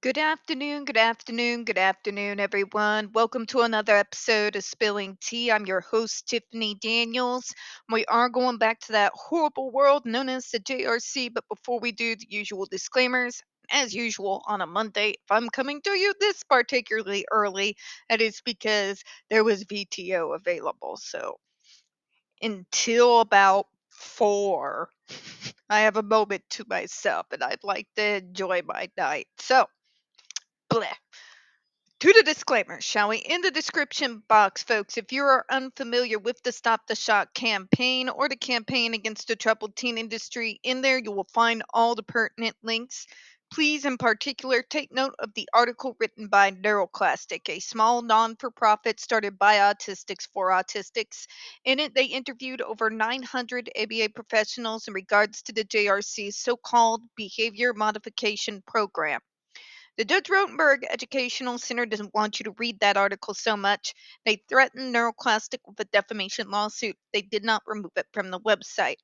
Good afternoon, good afternoon, good afternoon, everyone. Welcome to another episode of Spilling Tea. I'm your host, Tiffany Daniels. We are going back to that horrible world known as the JRC, but before we do, the usual disclaimers. As usual, on a Monday, if I'm coming to you this particularly early, that is because there was VTO available. So until about 4, I have a moment to myself and I'd like to enjoy my night. So, bleh. To the disclaimer, shall we? In the description box, folks, if you are unfamiliar with the Stop the Shock campaign or the campaign against the troubled teen industry, in there you will find all the pertinent links. Please, in particular, take note of the article written by NeuroClastic, a small non-for-profit started by autistics for autistics. In it, they interviewed over 900 ABA professionals in regards to the JRC's so-called behavior modification program. The Judge Rotenberg Educational Center doesn't want you to read that article so much. They threatened NeuroClastic with a defamation lawsuit. They did not remove it from the website.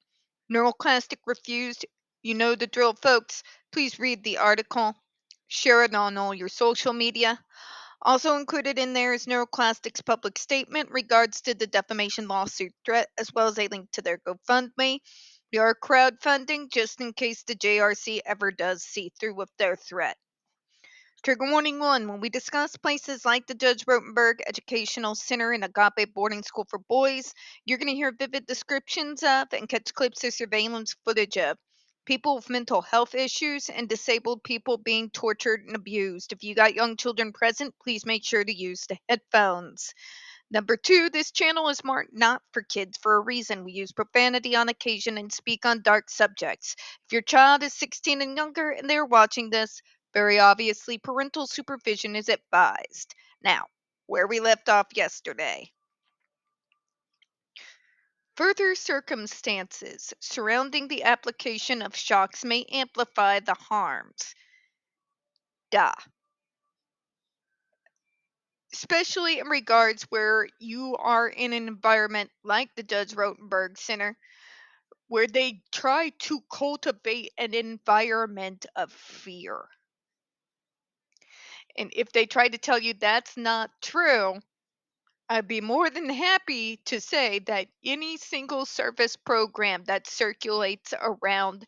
NeuroClastic refused. You know the drill, folks. Please read the article. Share it on all your social media. Also included in there is NeuroClastic's public statement regards to the defamation lawsuit threat, as well as a link to their GoFundMe. They are crowdfunding just in case the JRC ever does see through with their threat. Trigger warning 1. When we discuss places like the Judge Rotenberg Educational Center and Agape Boarding School for Boys, you're going to hear vivid descriptions of and catch clips of surveillance footage of people with mental health issues and disabled people being tortured and abused. If you got young children present, please make sure to use the headphones. Number 2, this channel is marked not for kids for a reason. We use profanity on occasion and speak on dark subjects. If your child is 16 and younger and they're watching this, very obviously parental supervision is advised. Now, where we left off yesterday. Further circumstances surrounding the application of shocks may amplify the harms. Duh. Especially in regards where you are in an environment like the Judge Rotenberg Center, where they try to cultivate an environment of fear. And if they try to tell you that's not true, I'd be more than happy to say that any single service program that circulates around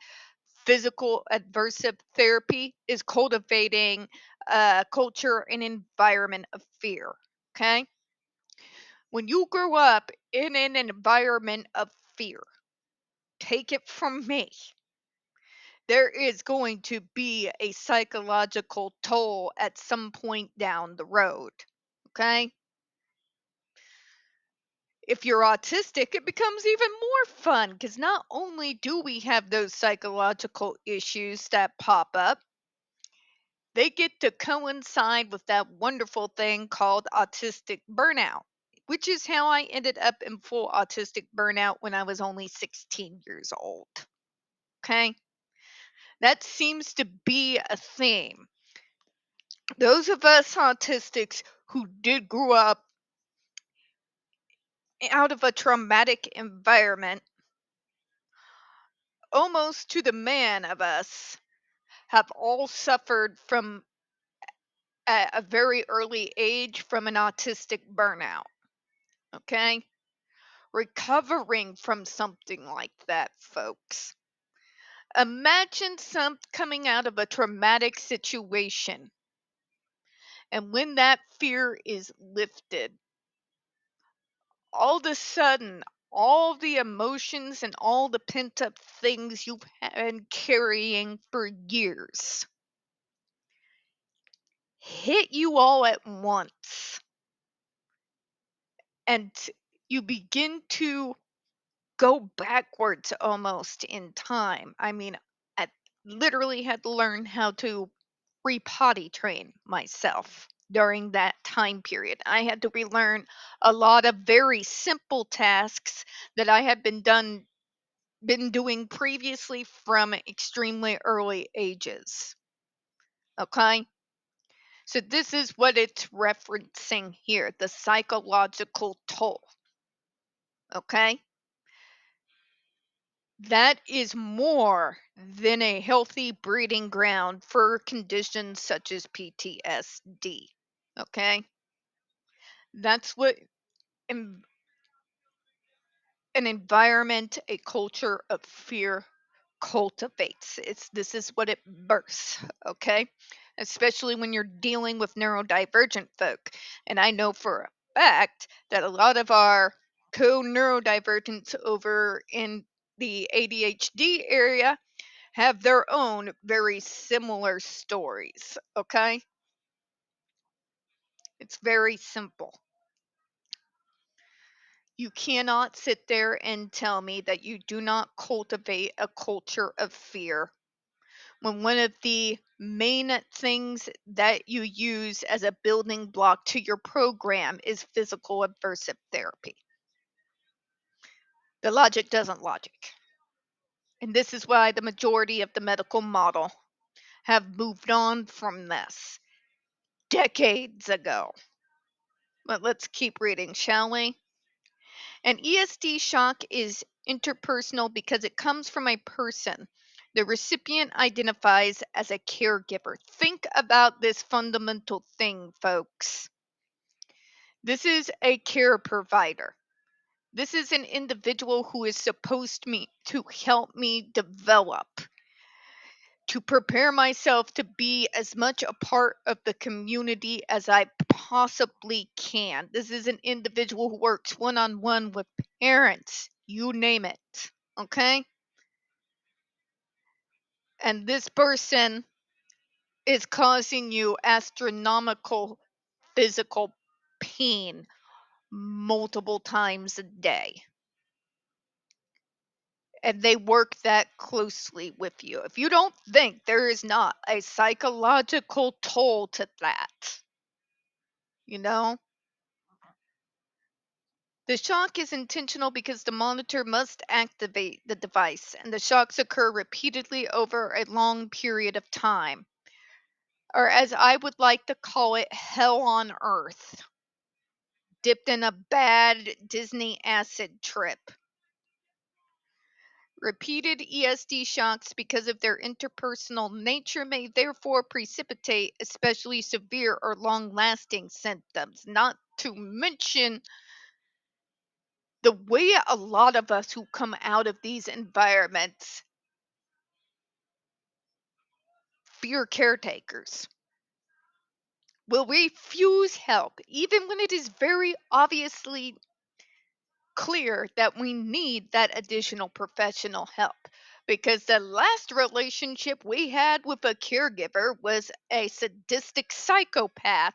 physical aversive therapy is cultivating a culture and environment of fear. Okay? When you grow up in an environment of fear, take it from me, there is going to be a psychological toll at some point down the road. Okay? If you're autistic, it becomes even more fun because not only do we have those psychological issues that pop up, they get to coincide with that wonderful thing called autistic burnout, which is how I ended up in full autistic burnout when I was only 16 years old. Okay? That seems to be a theme. Those of us autistics who did grow up out of a traumatic environment, almost to the man of us, have all suffered from at a very early age from an autistic burnout. Okay? Recovering from something like that, folks. Imagine some coming out of a traumatic situation, and when that fear is lifted, all of a sudden, all the emotions and all the pent up things you've been carrying for years hit you all at once. And you begin to go backwards almost in time. I mean, I literally had to learn how to re-potty train myself during that time period. I had to relearn a lot of very simple tasks that I had been doing previously from extremely early ages. Okay? So this is what it's referencing here, the psychological toll. Okay? That is more than a healthy breeding ground for conditions such as PTSD. Okay? That's what an environment, a culture of fear cultivates. This is what it births, okay? Especially when you're dealing with neurodivergent folk. And I know for a fact that a lot of our co-neurodivergents over in the ADHD area have their own very similar stories, okay? It's very simple. You cannot sit there and tell me that you do not cultivate a culture of fear when one of the main things that you use as a building block to your program is physical aversive therapy. The logic doesn't logic. And this is why the majority of the medical model have moved on from this decades ago. But let's keep reading, shall we? An ESD shock is interpersonal because it comes from a person the recipient identifies as a caregiver. Think about this fundamental thing, folks. This is a care provider. This is an individual who is supposed to help me develop, to prepare myself to be as much a part of the community as I possibly can. This is an individual who works one on one with parents, you name it. Okay? And this person is causing you astronomical physical pain multiple times a day. And they work that closely with you. If you don't think there is not a psychological toll to that, you know, the shock is intentional because the monitor must activate the device, and the shocks occur repeatedly over a long period of time, or as I would like to call it, hell on earth, dipped in a bad Disney acid trip. Repeated ESD shocks, because of their interpersonal nature, may therefore precipitate especially severe or long lasting symptoms, not to mention the way a lot of us who come out of these environments fear caretakers, will refuse help, even when it is very obviously clear that we need that additional professional help. Because the last relationship we had with a caregiver was a sadistic psychopath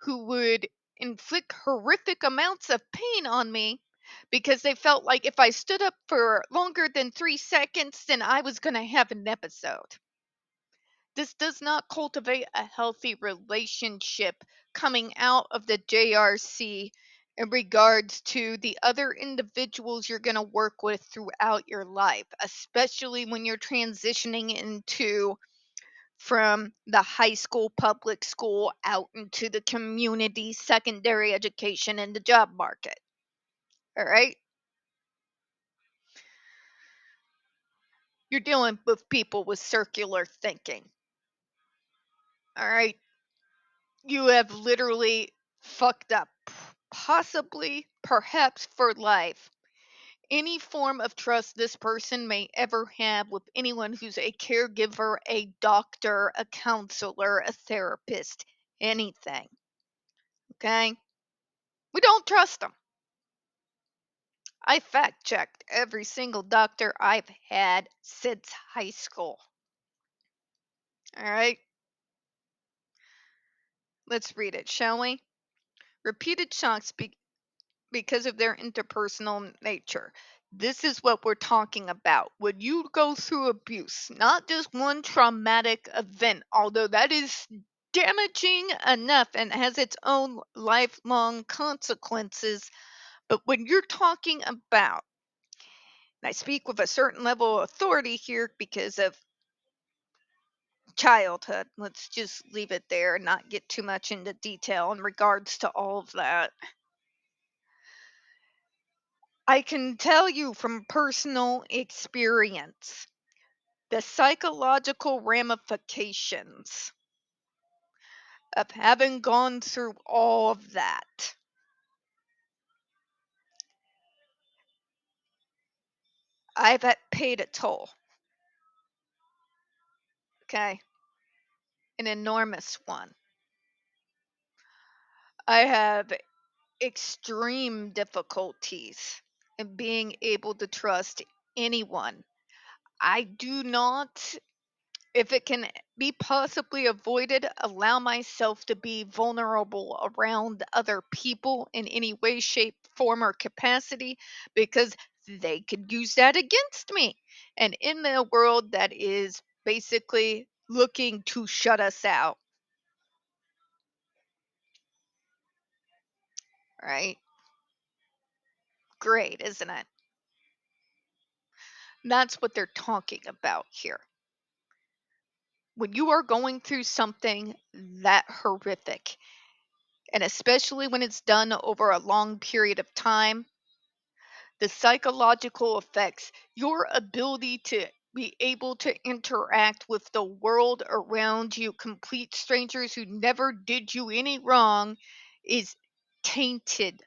who would inflict horrific amounts of pain on me because they felt like if I stood up for longer than 3 seconds, then I was going to have an episode. This does not cultivate a healthy relationship coming out of the JRC in regards to the other individuals you're going to work with throughout your life, especially when you're transitioning into from the high school, public school, out into the community, secondary education, and the job market. All right? You're dealing with people with circular thinking. All right? You have literally fucked up, possibly, perhaps for life, any form of trust this person may ever have with anyone who's a caregiver, a doctor, a counselor, a therapist, anything. Okay? We don't trust them. I fact checked every single doctor I've had since high school. All right? Let's read it, shall we? Repeated shocks because of their interpersonal nature. This is what we're talking about. When you go through abuse, not just one traumatic event, although that is damaging enough and has its own lifelong consequences, but when you're talking about, and I speak with a certain level of authority here because of childhood, let's just leave it there and not get too much into detail in regards to all of that. I can tell you from personal experience The psychological ramifications of having gone through all of that. I've paid a toll. Okay. An enormous one. I have extreme difficulties in being able to trust anyone. I do not, if it can be possibly avoided, allow myself to be vulnerable around other people in any way, shape, form, or capacity because they could use that against me. And in a world that is basically looking to shut us out, right? Great, isn't it? That's what they're talking about here. When you are going through something that horrific, and especially when it's done over a long period of time, the psychological effects, your ability to be able to interact with the world around you, complete strangers who never did you any wrong, is tainted.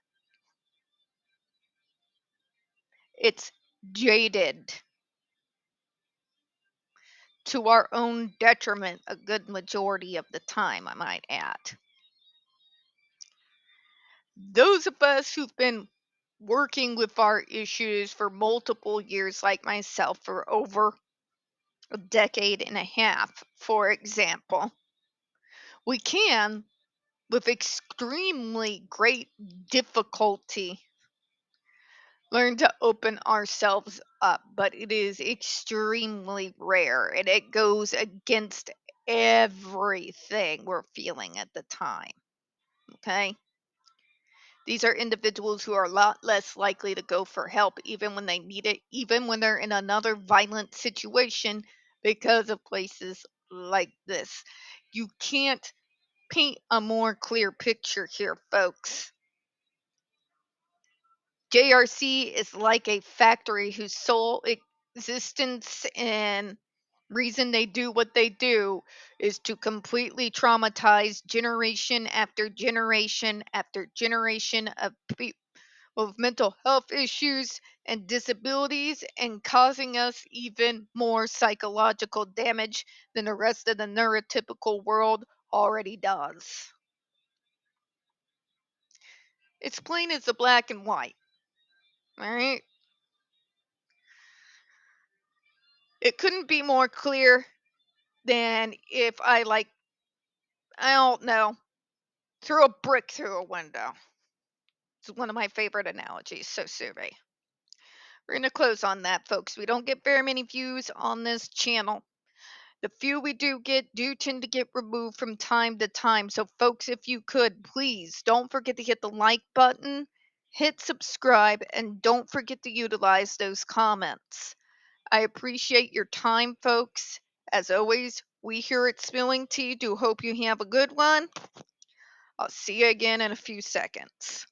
It's jaded to our own detriment a good majority of the time, I might add. Those of us who've been working with our issues for multiple years, like myself, for over a decade and a half, for example, we can, with extremely great difficulty, learn to open ourselves up, but it is extremely rare and it goes against everything we're feeling at the time. Okay? These are individuals who are a lot less likely to go for help even when they need it, even when they're in another violent situation because of places like this. You can't paint a more clear picture here, folks. JRC is like a factory whose sole existence and reason they do what they do is to completely traumatize generation after generation after generation of people with mental health issues and disabilities and causing us even more psychological damage than the rest of the neurotypical world already does. It's plain as the black and white. All right? It couldn't be more clear than if I don't know, threw a brick through a window. It's one of my favorite analogies, so soothing. We're going to close on that, folks. We don't get very many views on this channel. The few we do get do tend to get removed from time to time. So, folks, if you could, please don't forget to hit the like button, hit subscribe, and don't forget to utilize those comments. I appreciate your time, folks. As always, we here at Spilling Tea do hope you have a good one. I'll see you again in a few seconds.